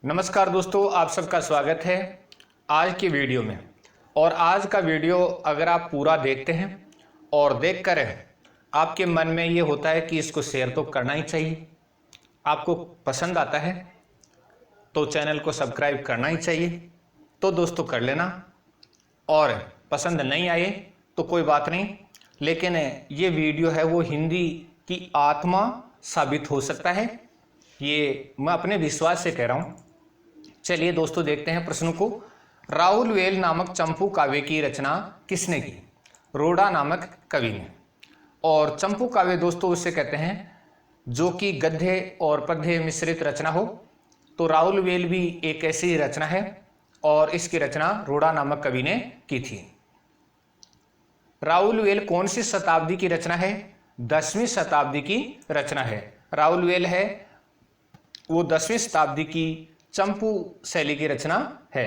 नमस्कार दोस्तों, आप सबका स्वागत है आज की वीडियो में। और आज का वीडियो अगर आप पूरा देखते हैं और देखकर आपके मन में ये होता है कि इसको शेयर तो करना ही चाहिए, आपको पसंद आता है तो चैनल को सब्सक्राइब करना ही चाहिए, तो दोस्तों कर लेना। और पसंद नहीं आए तो कोई बात नहीं, लेकिन ये वीडियो है वो हिंदी की आत्मा साबित हो सकता है, ये मैं अपने विश्वास से कह रहा हूँ। चलिए दोस्तों देखते हैं प्रश्न को। राहुल वेल नामक चंपू काव्य की रचना किसने की? रोड़ा नामक कवि ने। और चंपू काव्य दोस्तों उसे कहते हैं जो कि गद्य और पद्य मिश्रित रचना हो, तो राहुल वेल भी एक ऐसी रचना है और इसकी रचना रोड़ा नामक कवि ने की थी। राहुल वेल कौन सी शताब्दी की रचना है? 10वीं शताब्दी की रचना है। राहुल वेल है वो 10वीं शताब्दी की चंपू शैली की रचना है।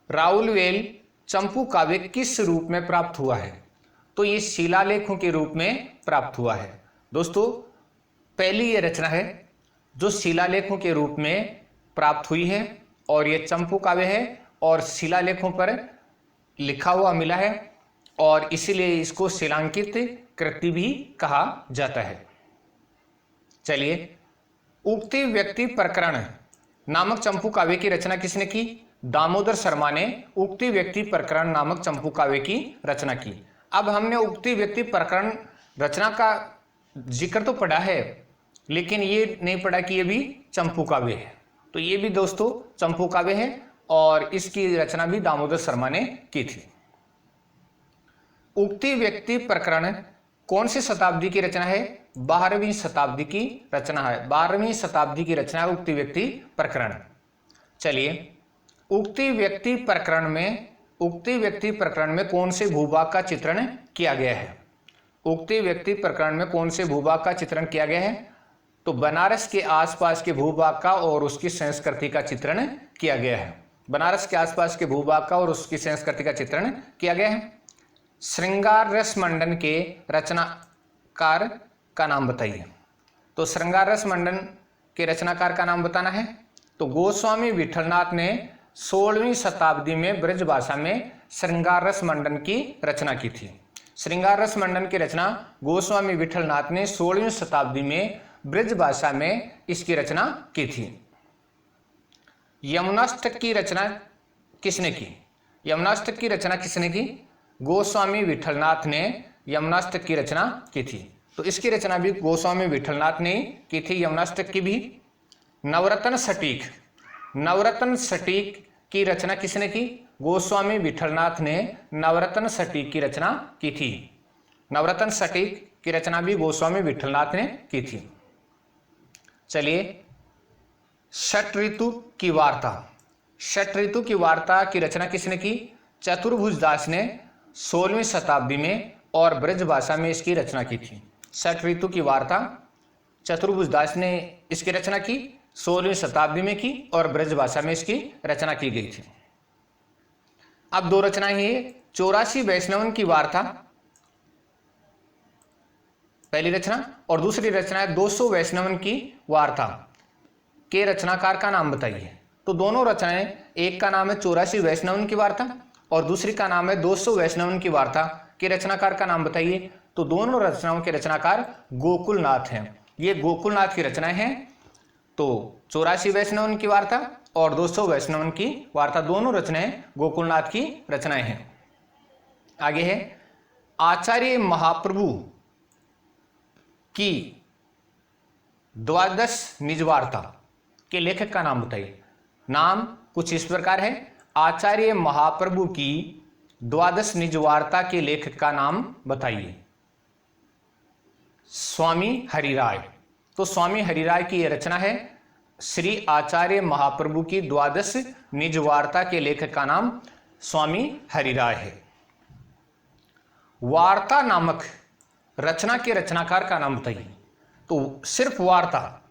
राहुल वेल चंपू काव्य किस रूप में प्राप्त हुआ है? तो ये शिलालेखों के रूप में प्राप्त हुआ है। दोस्तों पहली ये रचना है जो शिलालेखों के रूप में प्राप्त हुई है और ये चंपू काव्य है और शिलालेखों पर लिखा हुआ मिला है और इसीलिए इसको शिलांकित कृति भी कहा जाता है। चलिए, उक्ति व्यक्ति प्रकरण नामक चंपू काव्य की रचना किसने की? दामोदर शर्मा ने उक्ति व्यक्ति प्रकरण नामक चंपू काव्य की रचना की। अब हमने उक्ति व्यक्ति प्रकरण रचना का जिक्र तो पढ़ा है, लेकिन ये नहीं पढ़ा कि ये भी चंपू काव्य है। तो ये भी दोस्तों चंपू काव्य है और इसकी रचना भी दामोदर शर्मा ने की थी। उक्ति व्यक्ति प्रकरण कौन सी शताब्दी की रचना है? 12वीं शताब्दी की रचना है। 12वीं शताब्दी की रचना है उक्ति व्यक्ति प्रकरण। चलिए, उक्ति व्यक्ति प्रकरण में कौन से भूभाग का चित्रण किया गया है? उक्ति व्यक्ति प्रकरण में कौन से भूभाग का चित्रण किया गया है? तो बनारस के आसपास के भूभाग का और उसकी संस्कृति का चित्रण किया गया है। बनारस के आसपास के भूभाग का और उसकी संस्कृति का चित्रण किया गया है। श्रृंगार रस मंडन के रचनाकार का नाम बताइए। तो श्रृंगार रस मंडन के रचनाकार का नाम बताना है। तो गोस्वामी विठलनाथ ने 16वीं शताब्दी में ब्रज भाषा में श्रृंगार रस मंडन की रचना की थी। श्रृंगार रस मंडन की रचना गोस्वामी विठलनाथ ने 16वीं शताब्दी में ब्रज भाषा में इसकी रचना की थी। यमुनाष्टक की रचना किसने की? यमुनाष्टक की रचना किसने की? गोस्वामी विठलनाथ ने यमुनाष्टक की रचना की थी। तो इसकी रचना भी गोस्वामी विठलनाथ ने की थी, यमुनाष्टक की भी। नवरत्न सटीक की रचना किसने की? गोस्वामी विठलनाथ ने नवरत्न सटीक की रचना की थी। नवरत्न सटीक की रचना भी गोस्वामी विठलनाथ ने की थी। चलिए, षट ऋतु की वार्ता की रचना किसने की? चतुर्भुज दास ने 16वीं शताब्दी में और ब्रज भाषा में इसकी रचना की थी। षट ऋतु की वार्ता चतुर्भुज दास ने इसकी रचना की, 16वीं शताब्दी में की और ब्रज भाषा में इसकी रचना की गई थी। अब दो रचनाएं हैं। 84 वैष्णवन की वार्ता पहली रचना और दूसरी रचना है 200 वैष्णवन की वार्ता के रचनाकार का नाम बताइए। तो दोनों रचनाएं, एक का नाम है 84 वैष्णवन की वार्ता और दूसरी का नाम है 200 वैष्णवन की वार्ता के रचनाकार का नाम बताइए। तो दोनों रचनाओं के रचनाकार गोकुलनाथ हैं। ये गोकुलनाथ की रचनाएं हैं। तो 84 वैष्णवन की वार्ता और 200 वैष्णवन की वार्ता, दोनों रचनाएं गोकुलनाथ की रचनाएं हैं। आगे है आचार्य महाप्रभु की 12 निज वार्ता के लेखक का नाम बताइए। नाम कुछ इस प्रकार है। आचार्य महाप्रभु की 12 निज वार्ता के लेखक का नाम बताइए। स्वामी हरिराय। तो स्वामी हरिराय की यह रचना है। श्री आचार्य महाप्रभु की 12 निज वार्ता के लेखक का नाम स्वामी हरिराय है। वार्ता नामक रचना के रचनाकार का नाम बताइए। तो सिर्फ वार्ता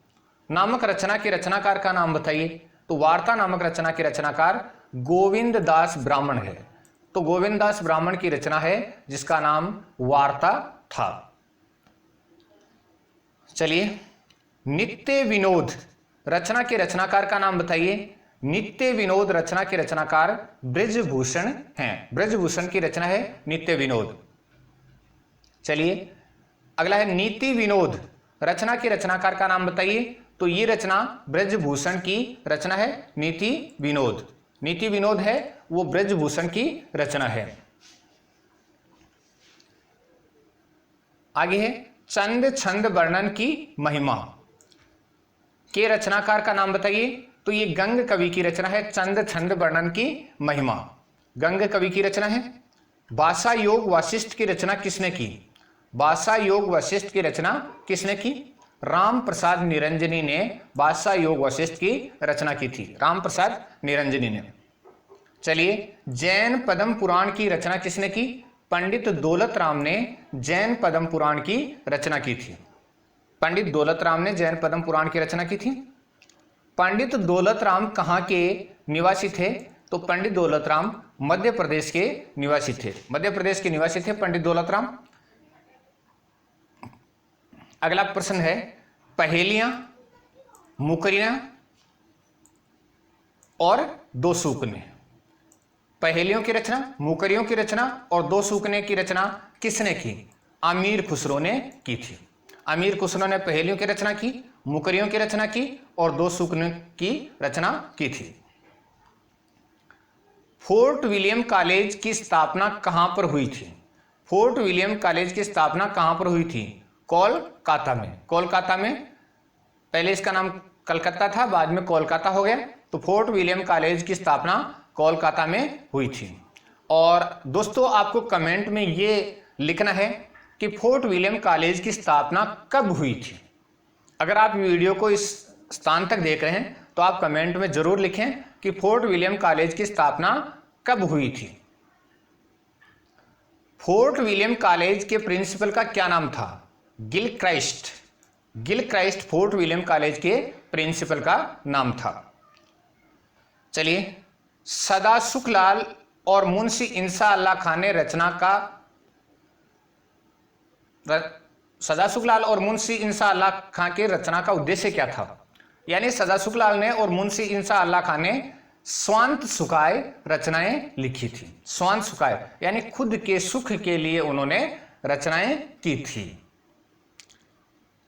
नामक रचना के रचनाकार का नाम बताइए। तो वार्ता नामक रचना के रचनाकार गोविंद दास ब्राह्मण है। तो गोविंद दास ब्राह्मण की रचना है जिसका नाम वार्ता था। चलिए, नित्य विनोद रचना के रचनाकार का नाम बताइए। नित्य विनोद रचना के रचनाकार बृजभूषण हैं। बृजभूषण की रचना है नित्य विनोद। चलिए अगला है नीति विनोद रचना के रचनाकार का नाम बताइए। तो ये रचना बृजभूषण की रचना है नीति विनोद। नीति विनोद है वो बृजभूषण की रचना है। आगे है चंद छंद वर्णन की महिमा के रचनाकार का नाम बताइए। तो ये गंग कवि की रचना है चंद छंद वर्णन की महिमा। गंग कवि की रचना है। भाषा योग वासिष्ठ की रचना किसने की? भाषा योग वशिष्ठ की रचना किसने की? राम प्रसाद निरंजनी ने भाषा योग वशिष्ठ की रचना की थी। राम प्रसाद निरंजनी ने। चलिए जैन पद्म पुराण की रचना किसने की? पंडित दौलत राम ने जैन पद्म पुराण की रचना की थी। पंडित दौलत राम ने जैन पद्म पुराण की रचना की थी। पंडित दौलत राम कहाँ के निवासी थे? तो पंडित दौलत राम मध्य प्रदेश के निवासी थे। मध्य प्रदेश के निवासी थे पंडित दौलत राम। अगला प्रश्न है पहेलियां, मुकरियां और दो सूकने। पहेलियों की रचना, मुकरियों की रचना और दो सूकने की रचना किसने की? अमीर खुसरो ने की थी। अमीर खुसरो ने पहेलियों की रचना की, मुकरियों की रचना की और दो सूकने की रचना की थी। फोर्ट विलियम कॉलेज की स्थापना कहां पर हुई थी? फोर्ट विलियम कॉलेज की स्थापना कहां पर हुई थी? कोलकाता में। कोलकाता में। पहले इसका नाम कलकत्ता था, बाद में कोलकाता हो गया। तो फोर्ट विलियम कॉलेज की स्थापना कोलकाता में हुई थी। और दोस्तों आपको कमेंट में ये लिखना है कि फोर्ट विलियम कॉलेज की स्थापना कब हुई थी। अगर आप वीडियो को इस स्थान तक देख रहे हैं तो आप कमेंट में जरूर लिखें कि फोर्ट विलियम कॉलेज की स्थापना कब हुई थी। फोर्ट विलियम कॉलेज के प्रिंसिपल का क्या नाम था? Gilchrist. Gilchrist fort William college के प्रिंसिपल का नाम था। चलिए सदासुखलाल और मुंशी इंसा अल्लाह खान ने सदासुखलाल और मुंशी इंसा अल्लाह खान के रचना का उद्देश्य क्या था? यानी सदासुखलाल ने और मुंशी इंसा अल्लाह खान ने स्वांत सुखाय रचनाएं लिखी थी। स्वांत सुखाय यानी खुद के सुख के लिए उन्होंने रचनाएं की थी।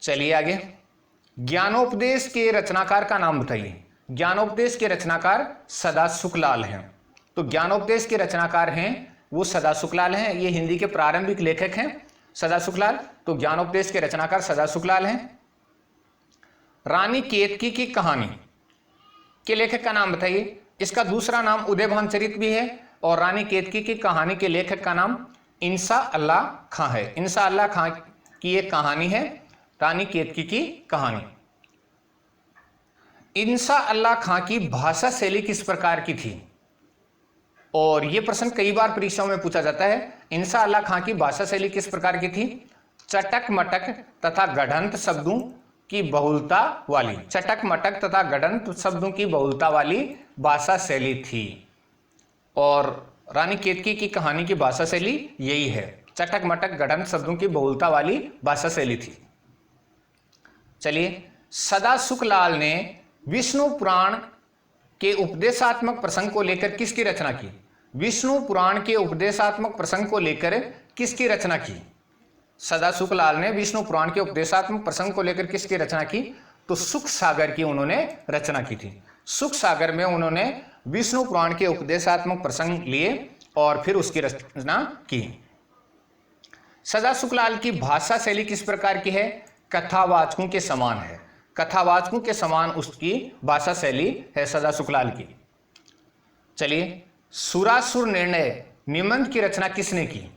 चलिए आगे ज्ञानोपदेश के रचनाकार का नाम बताइए। ज्ञानोपदेश के रचनाकार सदासुखलाल हैं। तो ज्ञानोपदेश के रचनाकार हैं वो सदासुखलाल हैं। ये हिंदी के प्रारंभिक लेखक हैं सदासुखलाल। तो ज्ञानोपदेश के रचनाकार सदासुखलाल हैं। रानी केतकी की कहानी के लेखक का नाम बताइए। इसका दूसरा नाम उदयभान चरित भी है और रानी केतकी की कहानी के लेखक का नाम इंसा अल्लाह खां है। इंसा अल्लाह खां की एक कहानी है रानी केतकी की कहानी। इंसा अल्लाह खां की भाषा शैली किस प्रकार की थी? और यह प्रश्न कई बार परीक्षाओं में पूछा जाता है। इंसा अल्लाह खां की भाषा शैली किस प्रकार की थी? चटक मटक तथा गढ़ंत शब्दों की बहुलता वाली। चटक मटक तथा गढ़ंत शब्दों की बहुलता वाली भाषा शैली थी। और रानी केतकी की कहानी की भाषा शैली यही है, चटक मटक गढ़ंत शब्दों की बहुलता वाली भाषा शैली थी। चलिए सदासुखलाल ने विष्णु पुराण के उपदेशात्मक प्रसंग को लेकर किसकी रचना की? विष्णु पुराण के उपदेशात्मक प्रसंग को लेकर किसकी रचना की? सदासुखलाल ने विष्णु पुराण के उपदेशात्मक प्रसंग को लेकर किसकी रचना की? तो सुख सागर की उन्होंने रचना की थी। सुख सागर में उन्होंने विष्णु पुराण के उपदेशात्मक प्रसंग लिए और फिर उसकी रचना की। सदासुखलाल की भाषा शैली किस प्रकार की है? कथावाचकों के समान है। कथावाचकों के समान उसकी भाषा शैली है सदासुखलाल की। चलिए सुरासुर निर्णय निबंध की रचना किसने की?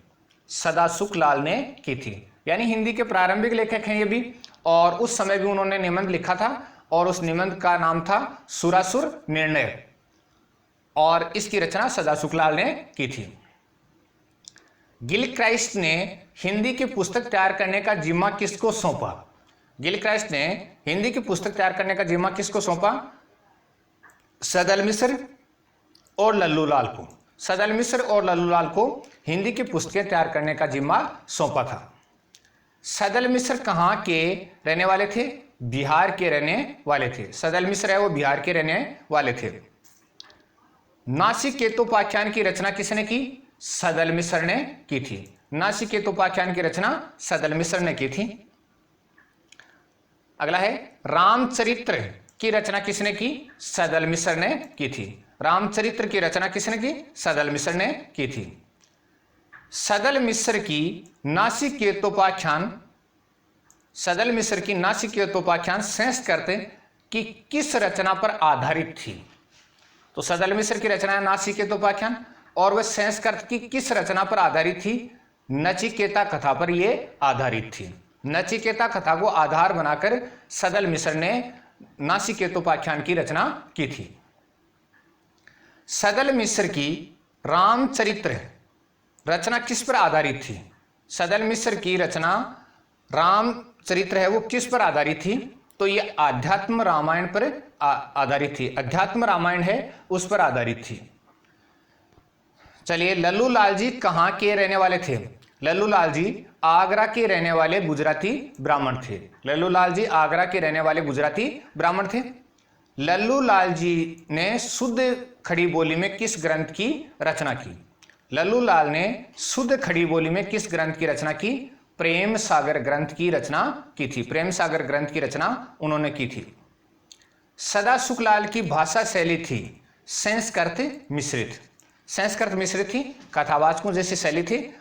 सदासुखलाल ने की थी। यानी हिंदी के प्रारंभिक लेखक हैं ये भी, और उस समय भी उन्होंने निबंध लिखा था और उस निबंध का नाम था सुरासुर निर्णय और इसकी रचना सदासुखलाल ने की थी। गिलक्राइस्ट ने हिंदी की पुस्तक तैयार करने का जिम्मा किसको सौंपा? गिलक्राइस्ट ने हिंदी की पुस्तक तैयार करने का जिम्मा किसको सौंपा? सदल मिश्र और लल्लूलाल को। सदल मिश्र और लल्लूलाल को हिंदी की पुस्तकें तैयार करने का जिम्मा सौंपा था। सदल मिश्र कहाँ के रहने वाले थे? बिहार के रहने वाले थे। सदल मिश्र है वो बिहार के रहने वाले थे। नासिकेतोपाख्यान की रचना किसने की? सदल मिश्र ने की थी। नासिकेतोपाख्यान की रचना सदल मिश्र ने की थी। अगला है रामचरित्र की रचना किसने की? सदल मिश्र ने की थी। रामचरित्र की रचना किसने की? सदल मिश्र ने की थी। सदल मिश्र की नासिकेतोपाख्यान सेंस करते कि किस रचना पर आधारित थी? तो सदल मिश्र की रचना है नासिकेतोपाख्यान और वह सेंस करते कि किस रचना पर आधारित थी? नचिकेता कथा पर यह आधारित थी। नचिकेता कथा को आधार बनाकर सदल मिश्र ने नासिकेतोपाख्यान की रचना की थी। सदल मिश्र की रामचरित्र रचना किस पर आधारित थी? सदल मिश्र की रचना रामचरित्र है वो किस पर आधारित थी? तो ये आध्यात्म रामायण पर आधारित थी। अध्यात्म रामायण है उस पर आधारित थी। चलिए, लल्लू लाल जी कहाँ के रहने वाले थे? लल्लू लाल जी आगरा के रहने वाले गुजराती ब्राह्मण थे। लल्लू लाल जी आगरा के रहने वाले गुजराती ब्राह्मण थे। लल्लू लाल जी ने शुद्ध खड़ी बोली में किस ग्रंथ की रचना की? लल्लू लाल ने शुद्ध खड़ी बोली में किस ग्रंथ की रचना की? प्रेम सागर ग्रंथ की रचना की थी। प्रेम सागर ग्रंथ की रचना उन्होंने की थी। सदा सुखलाल की भाषा शैली थी संस्कृत मिश्रित। संस्कृत मिश्रित थी, कथावाचकों जैसी शैली थी।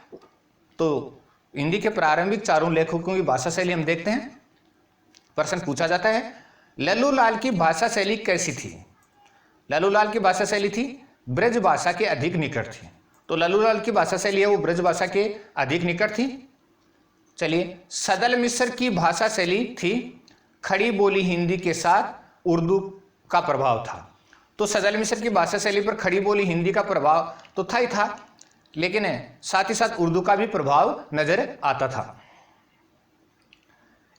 तो हिंदी के प्रारंभिक चारों लेखकों की भाषा शैली हम देखते हैं। प्रश्न पूछा जाता है लल्लू लाल की भाषा शैली कैसी थी? लल्लू लाल की भाषा शैली थी ब्रज भाषा के अधिक निकट थी। तो लल्लू लाल की भाषा शैली है वो ब्रज भाषा के अधिक निकट थी। चलिए, सदल मिश्र की भाषा शैली थी खड़ी बोली हिंदी के साथ उर्दू का प्रभाव था। तो सदल मिश्र की भाषा शैली पर खड़ी बोली हिंदी का प्रभाव तो था ही था, लेकिन साथ ही साथ उर्दू का भी प्रभाव नजर आता था।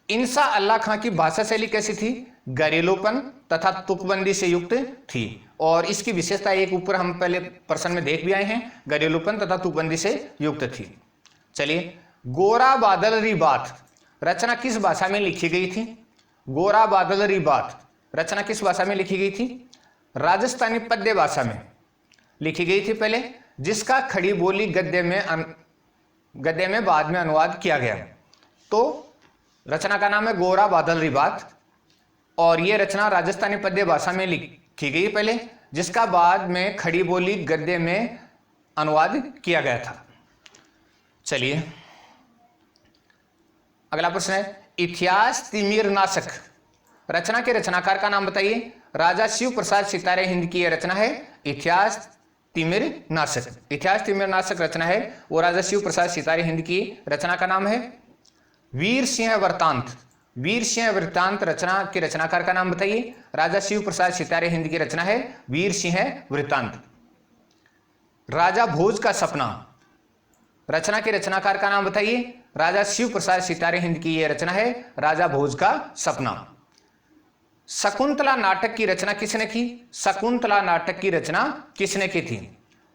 इंसा अल्लाह खां की भाषा शैली कैसी थी? घरेलूपन तथा तुकबंदी से युक्त थी। और इसकी विशेषता एक ऊपर हम पहले प्रश्न में देख भी आए हैं, घरेलूपन तथा तुकबंदी से युक्त थी। चलिए, गोरा बादल री बात रचना किस भाषा में लिखी गई थी? गोरा बादल री बात रचना किस भाषा में लिखी गई थी? राजस्थानी पद्य भाषा में लिखी गई थी पहले, जिसका खड़ी बोली गद्य में बाद में अनुवाद किया गया। तो रचना का नाम है गोरा बादल री बात और यह रचना राजस्थानी पद्य भाषा में लिखी गई पहले, जिसका बाद में खड़ी बोली गद्य में अनुवाद किया गया था। चलिए, अगला प्रश्न है इतिहास तिमिर नाशक रचना के रचनाकार का नाम बताइए। राजा शिव प्रसाद सितारे हिंद की यह रचना है इतिहास तिमिर नाशक। इतिहास तिमिर नाशक रचना है वो राजा शिव प्रसाद सितारे हिंद की रचना का नाम है। वीर सिंह वृत्तांत, वीर सिंह वृत्तांत रचना के रचनाकार का नाम बताइए। राजा शिव प्रसाद सितारे हिंद की रचना है वीर सिंह वृत्तांत। राजा भोज का सपना रचना के रचनाकार का नाम बताइए। राजा शिव प्रसाद सितारे हिंद की यह रचना है राजा भोज का सपना। शकुंतला नाटक की रचना किसने की? शकुंतला नाटक की रचना किसने की थी?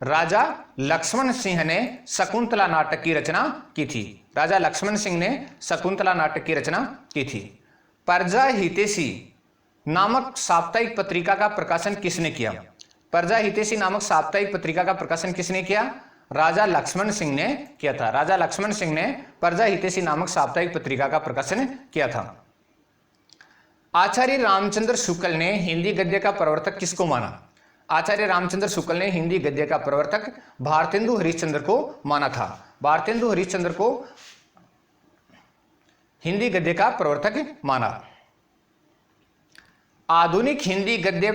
राजा लक्ष्मण सिंह ने शकुंतला नाटक की रचना की थी। राजा लक्ष्मण सिंह ने शकुंतला नाटक की रचना की थी। प्रजा हितैषी नामक साप्ताहिक पत्रिका का प्रकाशन किसने किया? प्रजा हितैषी नामक साप्ताहिक पत्रिका का प्रकाशन किसने किया? राजा लक्ष्मण सिंह ने किया था। राजा लक्ष्मण सिंह ने प्रजा हितैषी नामक साप्ताहिक पत्रिका का प्रकाशन किया था। आचार्य रामचंद्र शुक्ल ने हिंदी गद्य का प्रवर्तक किसको माना? आचार्य रामचंद्र शुक्ल ने हिंदी गद्य का प्रवर्तक भारतेंदु हरिश्चंद्र को माना था। भारतेंदु हरिश्चंद्र को हिंदी गद्य का प्रवर्तक माना। आधुनिक हिंदी गद्य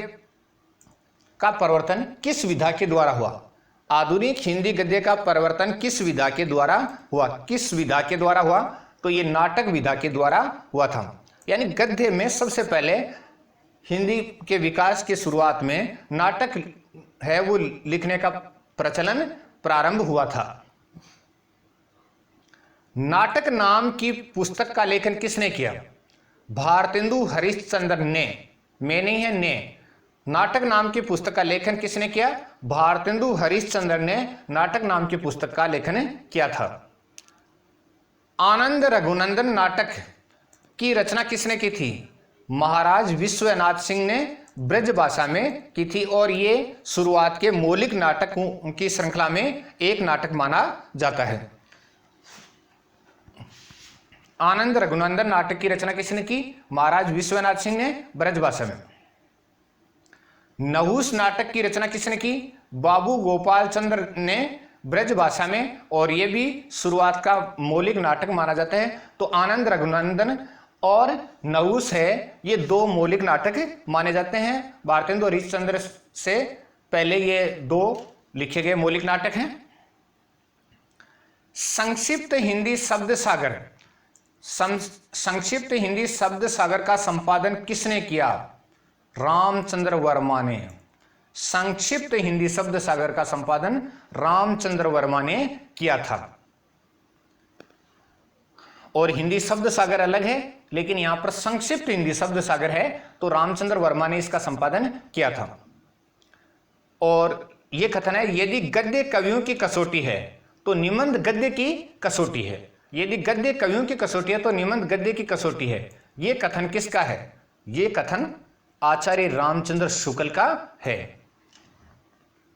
का प्रवर्तन किस विधा के द्वारा हुआ? आधुनिक हिंदी गद्य का परिवर्तन किस विधा के द्वारा हुआ? किस विधा के द्वारा हुआ? तो ये नाटक विधा के द्वारा हुआ था। यानी गद्य में सबसे पहले हिंदी के विकास के शुरुआत में नाटक है वो लिखने का प्रचलन प्रारंभ हुआ था। नाटक नाम की पुस्तक का लेखन किसने किया? भारतेंदु हरिश्चंद्र ने, मैं नहीं है, ने। नाटक नाम की पुस्तक का लेखन किसने किया? भारतेंदु हरिश्चंद्र ने नाटक नाम की पुस्तक का लेखन किया था। आनंद रघुनंदन नाटक की रचना किसने की थी? महाराज विश्वनाथ सिंह ने ब्रज भाषा में की थी और ये शुरुआत के मौलिक नाटकों की श्रृंखला में एक नाटक माना जाता है। आनंद रघुनंदन नाटक की रचना किसने की? महाराज विश्वनाथ सिंह ने ब्रज भाषा में। नहुस नाटक की रचना किसने की? बाबू गोपाल चंद्र ने ब्रज भाषा में, और यह भी शुरुआत का मौलिक नाटक माना जाता है। तो आनंद रघुनंदन और नहुस है, ये दो मौलिक नाटक माने जाते हैं। भारतेंदु हरिश्चंद्र से पहले ये दो लिखे गए मौलिक नाटक हैं। संक्षिप्त हिंदी शब्द सागर, संक्षिप्त हिंदी शब्द सागर का संपादन किसने किया? रामचंद्र वर्मा ने। संक्षिप्त हिंदी शब्द सागर का संपादन रामचंद्र वर्मा ने किया था। और हिंदी शब्द सागर अलग है, लेकिन यहां पर संक्षिप्त हिंदी शब्द सागर है, तो रामचंद्र वर्मा ने इसका संपादन किया था। और यह कथन है, यदि गद्य कवियों की कसौटी है तो निबंध गद्य की कसौटी है। यदि गद्य कवियों की कसौटी है तो निबंध गद्य की कसौटी है। यह कथन किसका है? यह कथन आचार्य रामचंद्र शुक्ल का है।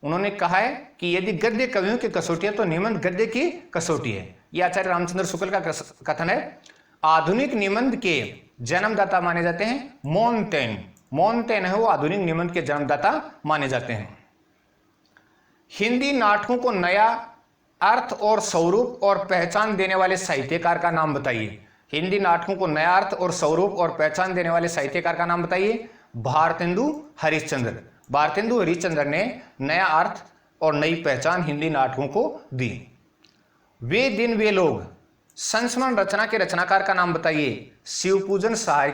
उन्होंने कहा है कि यदि गद्य कवियों की कसौटी है तो निबंध गद्य की कसौटी है। यह आचार्य रामचंद्र शुक्ल का कथन है। आधुनिक निबंध के जन्मदाता माने जाते हैं मोनटेन। मोनटेन है वो आधुनिक निबंध के जन्मदाता माने जाते हैं। हिंदी नाटकों को नया अर्थ और स्वरूप और पहचान देने वाले साहित्यकार का नाम बताइए। हिंदी नाटकों को नया अर्थ और स्वरूप और पहचान देने वाले साहित्यकार का नाम बताइए। भारतेंदु हरिश्चंद्र। भारतेंदु हरिश्चंद्र ने नया अर्थ और नई पहचान हिंदी नाटकों को दी। वे दिन वे लोग संस्मरण रचना के रचनाकार का नाम बताइए। शिवपूजन सहाय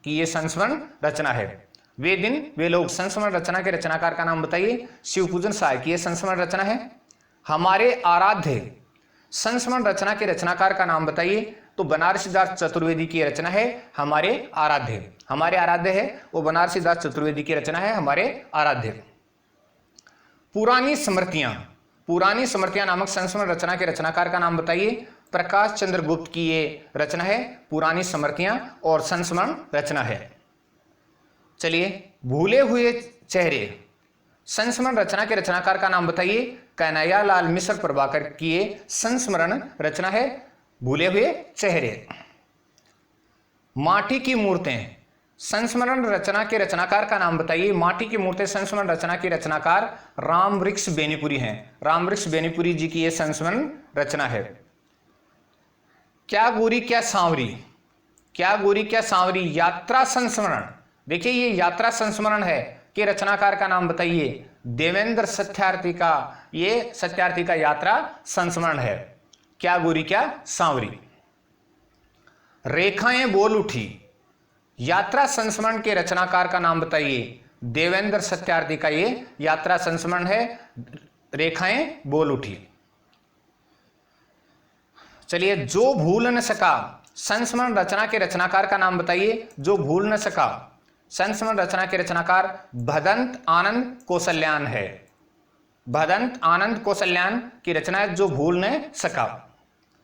की ये संस्मरण रचना है। वे दिन वे लोग संस्मरण रचना के रचनाकार का नाम बताइए। शिवपूजन सहाय की ये संस्मरण रचना है। हमारे आराध्य संस्मरण रचना के रचनाकार का नाम बताइए। तो बनारसी दास चतुर्वेदी की रचना है हमारे आराध्य। हमारे आराध्य है वो बनारसी दास चतुर्वेदी की रचना है हमारे आराध्य। पुरानी स्मृतियां, पुरानी स्मृतियां नामक संस्मरण रचना के रचनाकार का नाम बताइए। प्रकाश चंद्र गुप्त की ये रचना है पुरानी स्मृतियां और संस्मरण रचना है। चलिए, भूले हुए चेहरे संस्मरण रचना के रचनाकार का नाम बताइए। कन्हैयालाल मिश्र प्रभाकर की ये संस्मरण रचना है भूले हुए चेहरे। माटी की मूर्तें संस्मरण रचना के रचनाकार का नाम बताइए। माटी की मूर्तें संस्मरण रचना के रचनाकार रामवृक्ष बेनीपुरी हैं। रामवृक्ष बेनीपुरी जी की यह संस्मरण रचना है। क्या गोरी क्या सांवरी, क्या गोरी क्या सांवरी यात्रा संस्मरण। देखिए ये यात्रा संस्मरण है कि रचनाकार का नाम बताइए। देवेंद्र सत्यार्थी का ये सत्यार्थी का यात्रा संस्मरण है। क्या गोरी क्या सांवरी। रेखाएं बोल उठी यात्रा संस्मरण के रचनाकार का नाम बताइए। देवेंद्र सत्यार्थी का ये यात्रा संस्मरण है रेखाएं बोल उठी। चलिए, जो भूल न सका संस्मरण रचना के रचनाकार का नाम बताइए। जो भूल न सका संस्मरण रचना के रचनाकार भदंत आनंद कौशल्यान है। भदंत आनंद कौशल्यान की रचना है जो भूल न सका।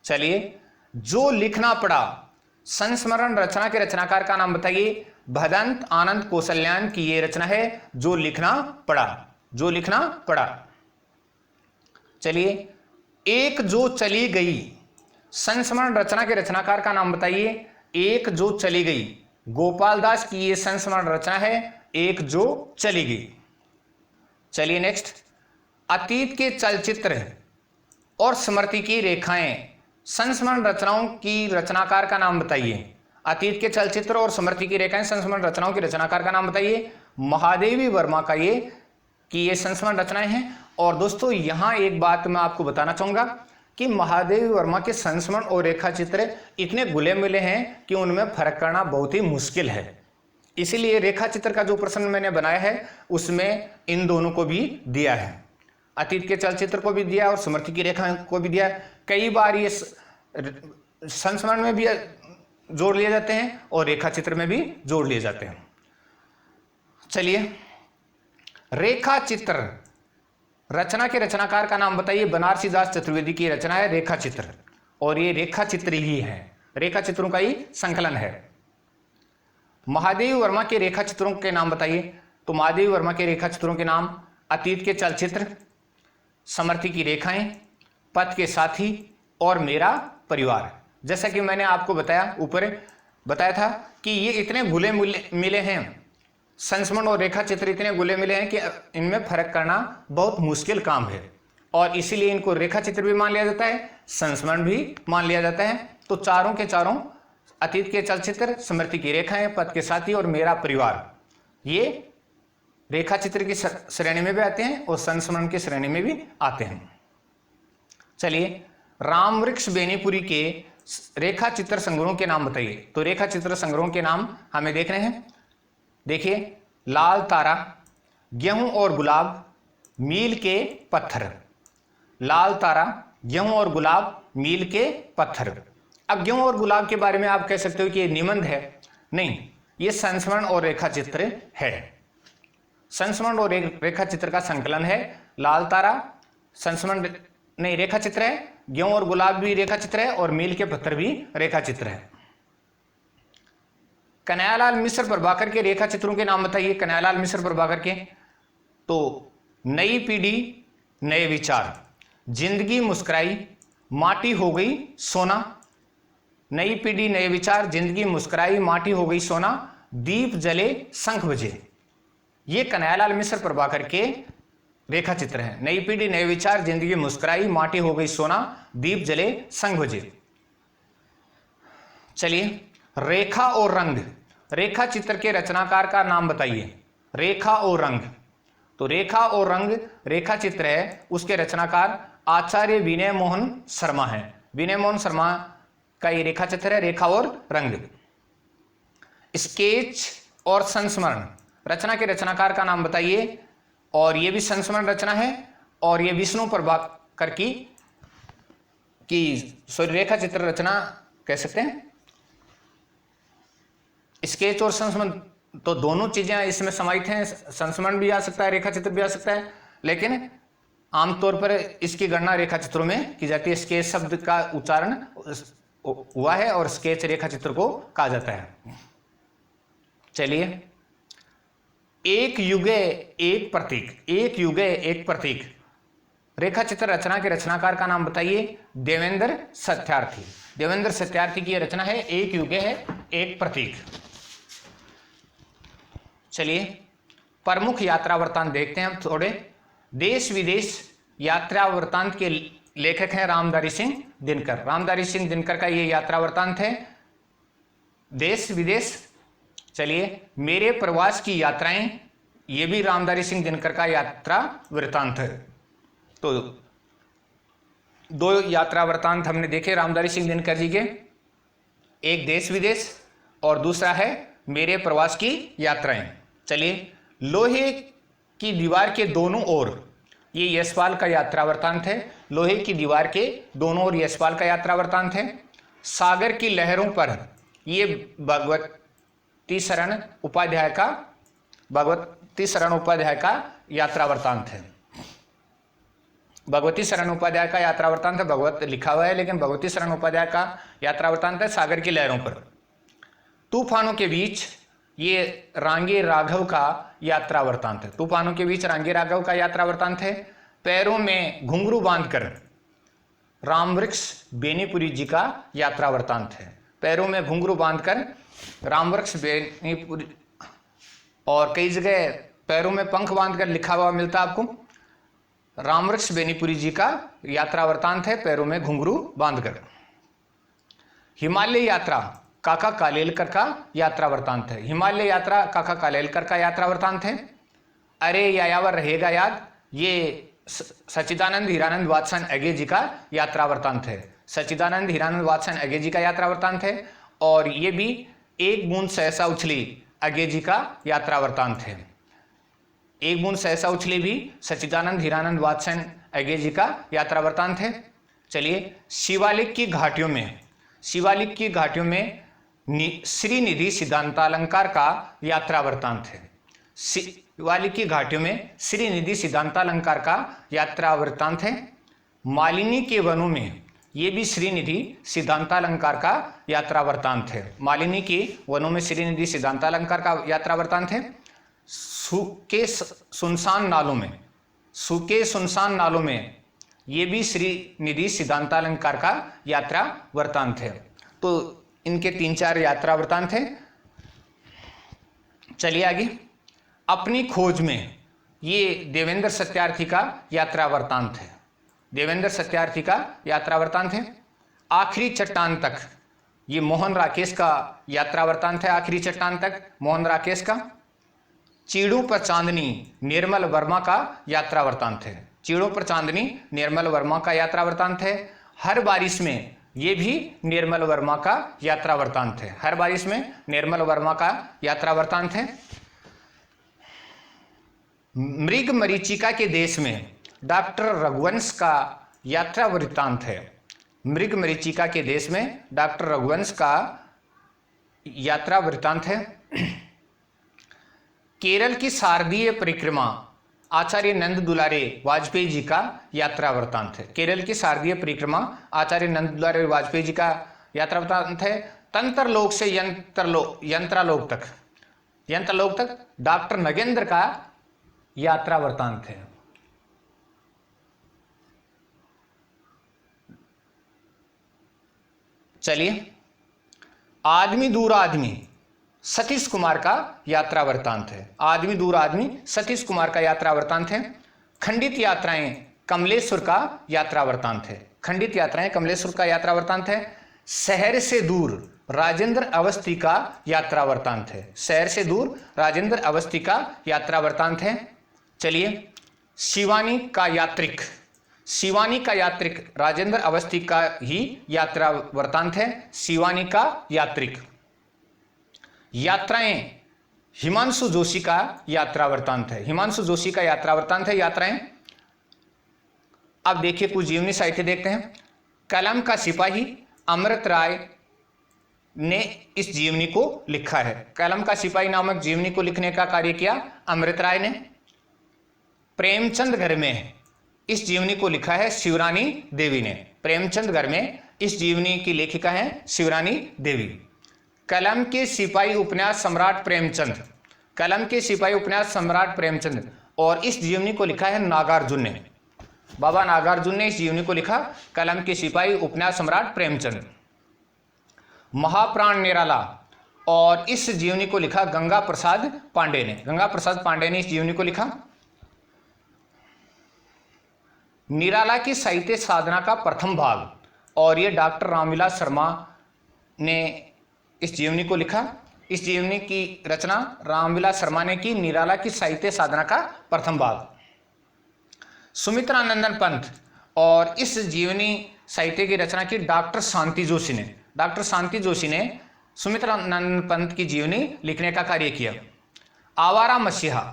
चलिए, जो लिखना पड़ा संस्मरण रचना के रचनाकार का नाम बताइए। भदंत आनंद कौशल्यान की यह रचना है जो लिखना पड़ा। जो लिखना पड़ा। चलिए, एक जो चली गई संस्मरण रचना के रचनाकार का नाम बताइए। एक जो चली गई गोपाल दास की यह संस्मरण रचना है एक जो चली गई। चलिए नेक्स्ट, अतीत के चलचित्र और स्मृति की रेखाएं संस्मरण रचनाओं की रचनाकार का नाम बताइए। अतीत के चलचित्र और स्मृति की रेखाएं संस्मरण रचनाओं के रचनाकार का नाम बताइए। महादेवी वर्मा का ये संस्मरण रचनाएं हैं। और दोस्तों यहां एक बात मैं आपको बताना चाहूंगा कि महादेवी वर्मा के संस्मरण और रेखा चित्र इतने घुले मिले हैं कि उनमें फर्क करना बहुत ही मुश्किल है। इसीलिए रेखा चित्र का जो प्रश्न मैंने बनाया है उसमें इन दोनों को भी दिया है। अतीत के चलचित्र को भी दिया और स्मृति की रेखा को भी दिया। कई बार ये संस्मरण में भी जोड़ लिए जाते हैं और रेखा चित्र में भी जोड़ लिए जाते हैं। चलिए, रेखा चित्र रचना के रचनाकार का नाम बताइए। बनारसी दास चतुर्वेदी की रचना है रेखा चित्र और ये रेखा चित्र ही है, रेखा चित्रों का ही संकलन है। महादेवी वर्मा के रेखा चित्रों के नाम बताइए। तो महादेवी वर्मा के रेखा चित्रों के नाम अतीत के चलचित्र, समर्थी की रेखाएं, पथ के साथी और मेरा परिवार। जैसा कि मैंने आपको बताया, ऊपर बताया था कि ये इतने घुले मिले हैं, संस्मरण और रेखा चित्र इतने घुले मिले हैं कि इनमें फर्क करना बहुत मुश्किल काम है, और इसीलिए इनको रेखा चित्र भी मान लिया जाता है, संस्मरण भी मान लिया जाता है। तो चारों के चारों, अतीत के चलचित्र, स्मृति की रेखाएं, पथ के साथी और मेरा परिवार, ये रेखा चित्र की श्रेणी में भी आते हैं और संस्मरण की श्रेणी में भी आते हैं। चलिए, रामवृक्ष बेनीपुरी के रेखा चित्र संग्रहों के नाम बताइए। तो रेखा चित्र संग्रहों के नाम हमें देख रहे हैं। देखिए, लाल तारा, गेहूं और गुलाब, मील के पत्थर। लाल तारा, गेहूं और गुलाब, मील के पत्थर। अब गेहूं और गुलाब के बारे में आप कह सकते हो कि ये निबंध है, नहीं, ये संस्मरण और रेखा चित्र है। संस्मरण और रेखा चित्र का संकलन है। लाल तारा संस्मरण नहीं, रेखा चित्र है, गेहूं और गुलाब भी रेखा चित्र है, और मील के पत्थर भी रेखा चित्र है। कन्हैयालाल मिश्र प्रभाकर के रेखा चित्रों के नाम बताइए। कन्हैयालाल मिश्र प्रभाकर के, तो नई पीढ़ी नए विचार, जिंदगी मुस्कुराई, माटी हो गई सोना। नई पीढ़ी नए विचार, जिंदगी मुस्कुराई, माटी हो गई सोना, दीप जले शंख बजे। ये कन्हैयालाल मिश्र प्रभाकर के रेखा चित्र हैं। नई पीढ़ी नए विचार, जिंदगी मुस्कुराई, माटी हो गई सोना, दीप जले शंख बजे। चलिए, रेखा और रंग, रेखा चित्र के रचनाकार का नाम बताइए। रेखा और रंग, तो रेखा और रंग रेखा चित्र है, उसके रचनाकार आचार्य विनय मोहन शर्मा है। विनय मोहन शर्मा का ये रेखा चित्र है, रेखा और रंग। स्केच और संस्मरण, रचना के रचनाकार का नाम बताइए। और ये भी संस्मरण रचना है, और ये विष्णु प्रभाकर की रेखा चित्र रचना कह सकते हैं। स्केच और संस्मरण, तो दोनों चीजें इसमें समाहित हैं। संस्मरण भी आ सकता है, रेखा चित्र भी आ सकता है, लेकिन आमतौर पर इसकी गणना रेखा चित्रों में की जाती है। स्केच शब्द का उच्चारण हुआ है और स्केच रेखा चित्र को कहा जाता है। चलिए, एक युगे एक प्रतीक, एक युगे एक प्रतीक, रेखा चित्र रचना के रचनाकार का नाम बताइए। देवेंद्र सत्यार्थी। देवेंद्र सत्यार्थी की रचना है, एक युगे है एक प्रतीक। चलिए, प्रमुख यात्रा वृत्तांत देखते हैं हम थोड़े। देश विदेश यात्रा वृत्तांत के लेखक हैं रामधारी सिंह दिनकर। रामधारी सिंह दिनकर का ये यात्रा वृत्तांत है, देश विदेश। चलिए, मेरे प्रवास की यात्राएं, ये भी रामधारी सिंह दिनकर का यात्रा वृत्तांत है। तो दो यात्रा वृत्तांत हमने देखे रामधारी सिंह दिनकर जी के, एक देश विदेश और दूसरा है मेरे प्रवास की यात्राएं। चलिए, लोहे की दीवार के दोनों ओर, ये यशपाल का यात्रा वृत्तांत है। लोहे की दीवार के दोनों ओर यशपाल का यात्रा वृत्तांत है। सागर की लहरों पर, ये भगवती शरण उपाध्याय का यात्रा वृत्तांत है। भगवती शरण उपाध्याय का यात्रा वृत्तांत है, भगवत लिखा हुआ है लेकिन भगवती शरण उपाध्याय का यात्रा वृत्तांत है सागर की लहरों पर। तूफानों के बीच, ये रांगे राघव का यात्रा वृत्तांत है। तूफानों के बीच रांगे राघव का यात्रा वृत्तांत है। पैरों में घुंघरू बांधकर, रामवृक्ष बेनीपुरी जी का यात्रा वृत्तांत है। पैरों में घुंघरू बांधकर रामवृक्ष बेनीपुरी, और कई जगह पैरों में पंख बांधकर लिखा हुआ मिलता आपको। रामवृक्ष बेनीपुरी जी का यात्रा वृत्तांत है, पैरों में घुंघरू बांधकर। हिमालय यात्रा काका कालेलकर का यात्रा वृत्तांत है। हिमालय यात्रा काका कालेलकर का यात्रा वृत्तांत है। अरे यायावर रहेगा याद, ये सच्चिदानंद हीरानंद वात्सन अगे जी का यात्रा वृत्तांत है। सच्चिदानंद हीरानंद वात्सन अगे जी का यात्रा वृत्तांत है। और ये भी एक बूंद सहसा उछली अगे जी का यात्रा वृत्तांत है। एक बूंद सहसा उछली भी सच्चिदानंद हीरानंद वात्सन अगे जी का यात्रा वृत्तांत है। चलिए, शिवालिक की घाटियों में श्रीनिधि सिद्धांतालंकार का यात्रा वृत्तांत है। शिवालिक की घाटियों में श्रीनिधि सिद्धांतालंकार का यात्रा वृत्तांत है। मालिनी के वनों में, ये भी श्रीनिधि सिद्धांतालंकार का यात्रा वृत्तांत है। मालिनी के वनों में श्रीनिधि सिद्धांतालंकार का यात्रा वृत्तांत है। सूखे सुनसान नालों में ये भी श्रीनिधि सिद्धांतालंकार का यात्रा वृत्तांत है। तो इनके 3-4 यात्रा वृत्तांत है। चलिए आगे। अपनी खोज में, ये देवेंद्र सत्यार्थी का यात्रा वृत्तांत है। देवेंद्र सत्यार्थी का यात्रा वृत्तांत है। आखिरी चट्टान तक, ये मोहन राकेश का यात्रा वृत्तांत है। आखिरी चट्टान तक मोहन राकेश का। चीड़ों पर चांदनी निर्मल वर्मा का यात्रा वृत्तांत है। चीड़ों पर चांदनी निर्मल वर्मा का यात्रा वृत्तांत है। हर बारिश में, ये भी निर्मल वर्मा का यात्रा वृत्तांत है। हर बारिश में निर्मल वर्मा का यात्रा वृत्तांत है। मृग मरीचिका के देश में डॉक्टर रघुवंश का यात्रा वृत्तांत है। मृग मरीचिका के देश में डॉक्टर रघुवंश का यात्रा वृत्तांत है। केरल की शारदीय परिक्रमा आचार्य नंद दुलारे वाजपेयी जी का यात्रा वृत्तांत है। केरल की शारदीय परिक्रमा आचार्य नंद दुलारे वाजपेयी जी का यात्रा वृत्तांत है। तंत्रलोक से यंत्रलोक तक डॉक्टर नगेंद्र का यात्रा वृत्तांत है। चलिए, आदमी दूर आदमी सतीश कुमार का यात्रा वृत्तांत है। आदमी दूर आदमी सतीश कुमार का यात्रा वृत्तांत है। खंडित यात्राएं कमलेश्वर का यात्रा वृत्तांत है। खंडित यात्राएं कमलेश्वर का यात्रा वृत्तांत है। शहर से दूर राजेंद्र अवस्थी का यात्रा वृत्तांत है। शहर से दूर राजेंद्र अवस्थी का यात्रा वृत्तांत है। चलिए, शिवानी का यात्रिक राजेंद्र अवस्थी का ही यात्रा वृत्तांत है। शिवानी का यात्रिक। यात्राएं हिमांशु जोशी का यात्रा वृत्तांत है। हिमांशु जोशी का यात्रा वृत्तांत है यात्राएं। अब देखिए, कुछ जीवनी साहित्य देखते हैं। कलम का सिपाही अमृत राय ने इस जीवनी को लिखा है। कलम का सिपाही नामक जीवनी को लिखने का कार्य किया अमृत राय ने। प्रेमचंद घर में इस जीवनी को लिखा है शिवरानी देवी ने। प्रेमचंद घर में इस जीवनी की लेखिका है शिवरानी देवी। कलम के सिपाही उपन्यास सम्राट प्रेमचंद। कलम के सिपाही उपन्यास सम्राट प्रेमचंद और इस जीवनी को लिखा है नागार्जुन ने। बाबा नागार्जुन ने इस जीवनी को लिखा। कलम के सिपाही उपन्यास सम्राट प्रेमचंद। महाप्राण निराला और इस जीवनी को लिखा गंगा प्रसाद पांडे ने। गंगा प्रसाद पांडे ने इस जीवनी को लिखा। निराला की साहित्य साधना का प्रथम भाग और ये डॉक्टर रामविलास शर्मा ने इस जीवनी को लिखा। इस जीवनी की रचना रामविलास शर्मा ने की। निराला की साहित्य साधना का प्रथम भाग। सुमित्रा नंदन पंत और इस जीवनी साहित्य की रचना की डॉक्टर शांति जोशी ने। डॉक्टर शांति जोशी ने सुमित्रा नंदन पंत की जीवनी लिखने का कार्य किया। आवारा मसीहा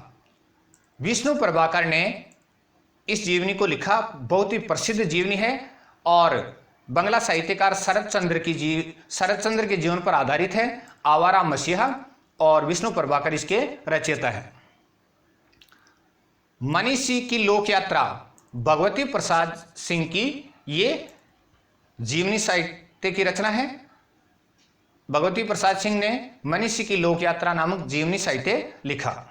विष्णु प्रभाकर ने इस जीवनी को लिखा। बहुत ही प्रसिद्ध जीवनी है और बंगला साहित्यकार शरद चंद्र के जीवन पर आधारित है। आवारा मसीहा और विष्णु प्रभाकर इसके रचयिता है। मनीष सिंह की लोक यात्रा भगवती प्रसाद सिंह की ये जीवनी साहित्य की रचना है। भगवती प्रसाद सिंह ने मनीष सिंह की लोक यात्रा नामक जीवनी साहित्य लिखा।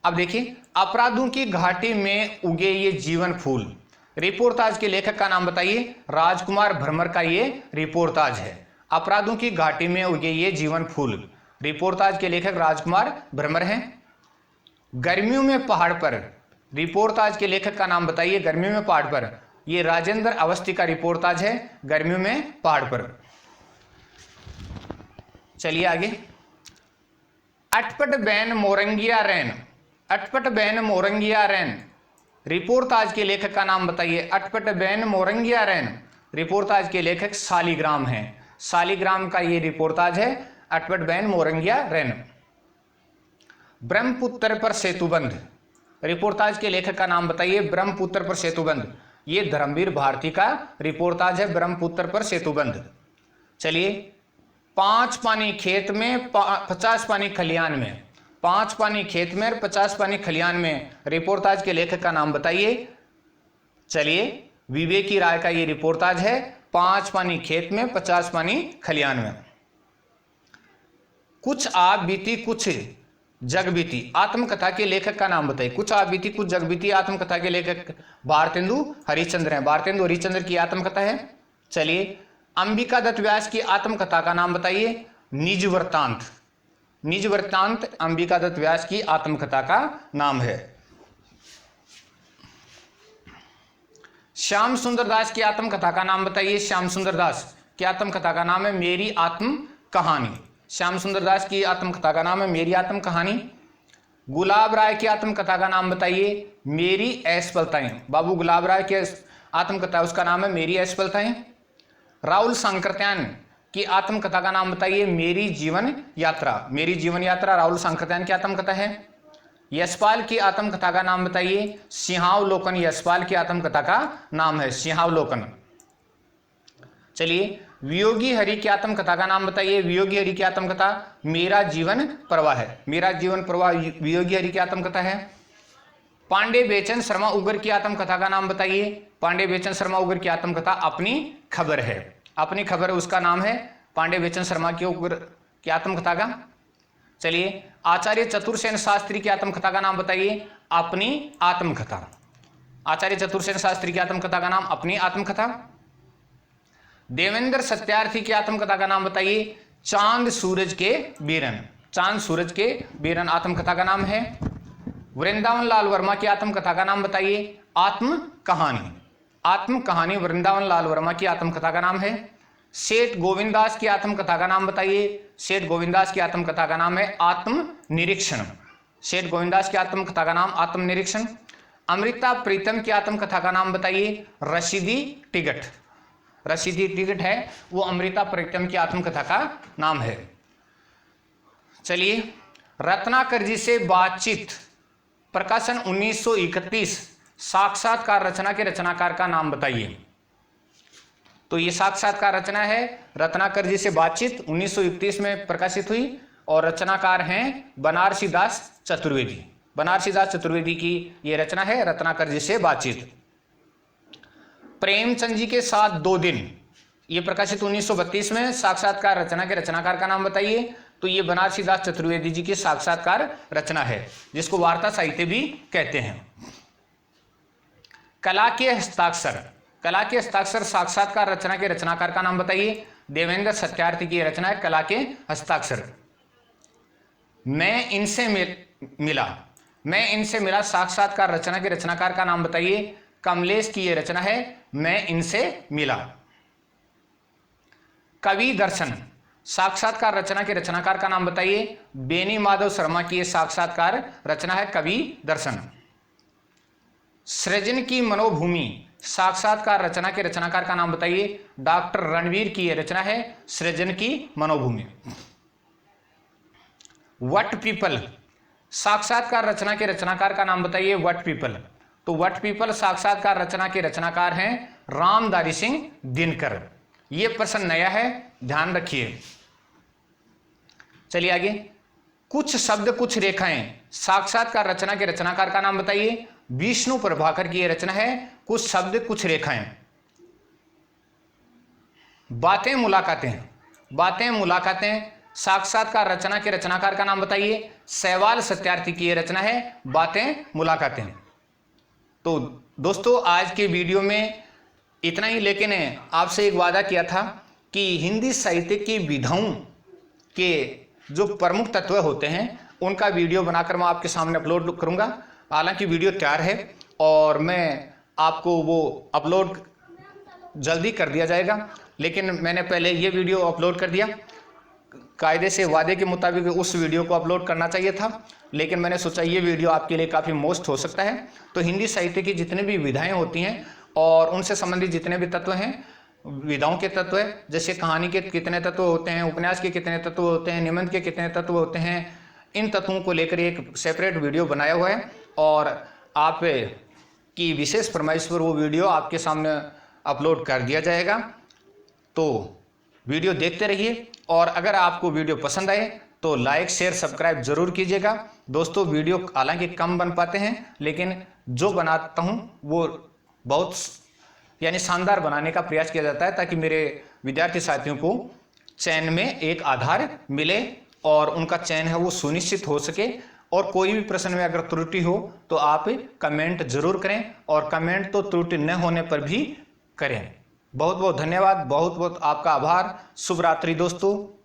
अब देखिए, अपराधों की घाटी में उगे ये जीवन फूल। रिपोर्टाज के लेखक का नाम बताइए। राजकुमार भ्रमर का ये रिपोर्टाज है। अपराधों की घाटी में उगे ये जीवन फूल। रिपोर्टाज के लेखक राजकुमार भ्रमर हैं। गर्मियों में पहाड़ पर, रिपोर्टाज के लेखक का नाम बताइए। गर्मियों में पहाड़ पर, ये राजेंद्र अवस्थी का रिपोर्टाज है। गर्मियों में पहाड़ पर। चलिए आगे। अटपट बैन मोरंगिया रैन। अटपट बैन मोरंगिया रैन, रिपोर्टाज के लेखक का नाम बताइए। अटपट बैन मोरंगिया रैन, रिपोर्टाज के लेखक शालिग्राम हैं। शालिग्राम का ये रिपोर्टाज है अटपट बैन मोरंगिया रैन। ब्रह्मपुत्र पर सेतुबंध, रिपोर्टाज के लेखक का नाम बताइए। ब्रह्मपुत्र पर सेतुबंध, ये धर्मवीर भारती का रिपोर्टाज है। ब्रह्मपुत्र पर सेतुबंध। चलिए, 5 पानी खेत में 50 पानी खलियान में, 5 पानी खेत में और 50 पानी खलियान में, रिपोर्टाज के लेखक का नाम बताइए। चलिए, विवेकी राय का ये रिपोर्टाज है, 5 पानी खेत में 50 पानी खलियान में। कुछ आप बीती कुछ जग बीती आत्मकथा के लेखक का नाम बताइए। कुछ आप बीती कुछ जग बीती आत्मकथा के लेखक भारतेंदु हरिश्चंद्र हैं। भारतेंदु हरिश्चंद्र की आत्मकथा है। चलिए, अंबिका दत्त व्यास की आत्मकथा का नाम बताइए। निज वृत्तांत। निज वृत्तांत अंबिका दत्त व्यास की आत्मकथा का नाम है। श्याम सुंदर दास की आत्मकथा का नाम बताइए। श्याम सुंदर दास की आत्मकथा का नाम है मेरी आत्म कहानी। श्याम सुंदर दास की आत्मकथा का नाम है मेरी आत्म कहानी। गुलाब राय की आत्मकथा का नाम बताइए। मेरी असफलताएं। बाबू गुलाब राय की आत्मकथा, उसका नाम है मेरी असफलताएं। राहुल सांकृत्यायन की आत्मकथा का नाम बताइए। मेरी जीवन यात्रा। मेरी जीवन यात्रा राहुल सांकृत्यायन की आत्मकथा है। यशपाल की आत्मकथा का नाम बताइए। सिंहावलोकन यशपाल की आत्मकथा का नाम है सिंहावलोकन। चलिए, वियोगी हरि की आत्मकथा का नाम बताइए। वियोगी हरि की आत्मकथा मेरा जीवन प्रवाह है। मेरा जीवन प्रवाह वियोगी हरि की आत्मकथा है। पांडे बेचन शर्मा उगर की आत्मकथा का नाम बताइए। पांडे बेचन शर्मा उगर की आत्मकथा अपनी खबर है। अपनी खबर, उसका नाम है पांडे बेचन शर्मा की उगर की आत्मकथा का। चलिए, आचार्य चतुर्सेन शास्त्री की आत्मकथा का नाम बताइए। अपनी आत्मकथा। आचार्य चतुर्सेन शास्त्री की आत्मकथा का नाम अपनी आत्मकथा। देवेंद्र सत्यार्थी की आत्मकथा का नाम बताइए। चांद सूरज के बीरन। चांद सूरज के बीरन आत्मकथा का नाम है। वृंदावन लाल वर्मा की आत्मकथा का नाम बताइए। आत्म कहानी। आत्म कहानी वृंदावन लाल वर्मा की आत्मकथा का नाम है। सेठ गोविंदास की आत्मकथा का नाम बताइए। सेठ गोविंदास की आत्मकथा का नाम है आत्म निरीक्षण। सेठ गोविंदास की आत्मकथा का नाम आत्म निरीक्षण। अमृता प्रीतम की आत्मकथा का नाम बताइए। रशीदी टिकट। रशीदी टिकट है वो अमृता प्रीतम की आत्मकथा का नाम है। चलिए, रत्नाकर जी से बातचीत, प्रकाशन 1931, साक्षात्कार रचना के रचनाकार का नाम बताइए। तो ये साक्षात्कार रचना है, रत्नाकर जी से बातचीत 1931 में प्रकाशित हुई और रचनाकार हैं बनारसी दास चतुर्वेदी। बनारसी दास चतुर्वेदी की ये रचना है, रत्नाकर जी से बातचीत। प्रेमचंद जी के साथ 2 दिन, ये प्रकाशित 1932 में, साक्षात्कार रचना के रचनाकार का नाम बताइए। तो ये बनारसी दास चतुर्वेदी जी की साक्षात्कार रचना है, जिसको वार्ता साहित्य भी कहते हैं। कला के हस्ताक्षर। कला के हस्ताक्षर साक्षात्कार रचना के रचनाकार का नाम बताइए। देवेंद्र सत्यार्थी की रचना है कला के हस्ताक्षर। मैं इनसे मिला। मैं इनसे मिला साक्षात्कार रचना के रचनाकार का नाम बताइए। कमलेश की यह रचना है मैं इनसे मिला। कवि दर्शन साक्षात्कार रचना के रचनाकार का नाम बताइए। बेनी माधव शर्मा की यह साक्षात्कार रचना है कवि दर्शन। सृजन की मनोभूमि साक्षात्कार रचना के रचनाकार का नाम बताइए। डॉक्टर रणवीर की यह रचना है सृजन की मनोभूमि। वट पीपल साक्षात्कार रचना के रचनाकार का नाम बताइए। What people. तो वट पीपल साक्षात्कार रचना के रचनाकार हैं रामधारी सिंह दिनकर। यह प्रश्न नया है, ध्यान रखिए। चलिए आगे, कुछ शब्द कुछ रेखाएं साक्षात्कार रचना के रचनाकार का नाम बताइए। विष्णु प्रभाकर की यह रचना है कुछ शब्द कुछ रेखाएं। बातें मुलाकातें। बातें मुलाकातें साक्षात्कार रचना के रचनाकार का नाम बताइए। सहवाल सत्यार्थी की यह रचना है बातें मुलाकातें। तो दोस्तों, आज के वीडियो में इतना ही, लेकिन आपसे एक वादा किया था कि हिंदी साहित्य की विधाओं के जो प्रमुख तत्व होते हैं उनका वीडियो बनाकर मैं आपके सामने अपलोड करूंगा। हालांकि वीडियो तैयार है और मैं आपको वो अपलोड जल्दी कर दिया जाएगा, लेकिन मैंने पहले ये वीडियो अपलोड कर दिया। कायदे से वादे के मुताबिक उस वीडियो को अपलोड करना चाहिए था, लेकिन मैंने सोचा ये वीडियो आपके लिए काफ़ी मोस्ट हो सकता है। तो हिंदी साहित्य की जितनी भी विधाएं होती हैं और उनसे संबंधित जितने भी तत्व हैं, विधाओं के तत्व है, जैसे कहानी के कितने तत्व होते हैं, उपन्यास के कितने तत्व होते हैं, निबंध के कितने तत्व होते हैं, इन तत्वों को लेकर एक सेपरेट वीडियो बनाया हुआ है और आप की विशेष फरमाइश पर वो वीडियो आपके सामने अपलोड कर दिया जाएगा। तो वीडियो देखते रहिए और अगर आपको वीडियो पसंद आए तो लाइक शेयर सब्सक्राइब जरूर कीजिएगा। दोस्तों, वीडियो हालांकि कम बन पाते हैं, लेकिन जो बनाता हूँ वो बहुत यानी शानदार बनाने का प्रयास किया जाता है, ताकि मेरे विद्यार्थी साथियों को चयन में एक आधार मिले और उनका चयन है वो सुनिश्चित हो सके। और कोई भी प्रश्न में अगर त्रुटि हो तो आप कमेंट जरूर करें, और कमेंट तो त्रुटि न होने पर भी करें। बहुत बहुत धन्यवाद, बहुत बहुत आपका आभार। शुभ रात्रि दोस्तों।